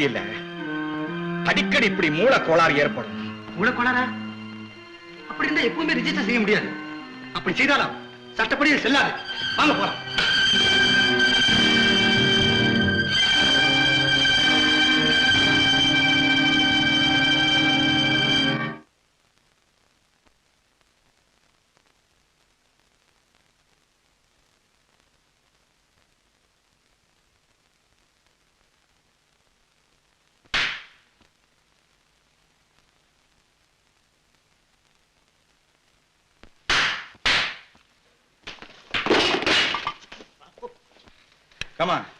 இல்ல, அடிக்கடி இப்படி மூல கோளாறு ஏற்படும். மூல கோளாறா? அப்படி இருந்தா எப்பவுமே ரிஜிஸ்டர் செய்ய முடியாது. அப்படி செய்தாலும் சட்டப்படி செல்லாது. வாங்க போலாம். Come on.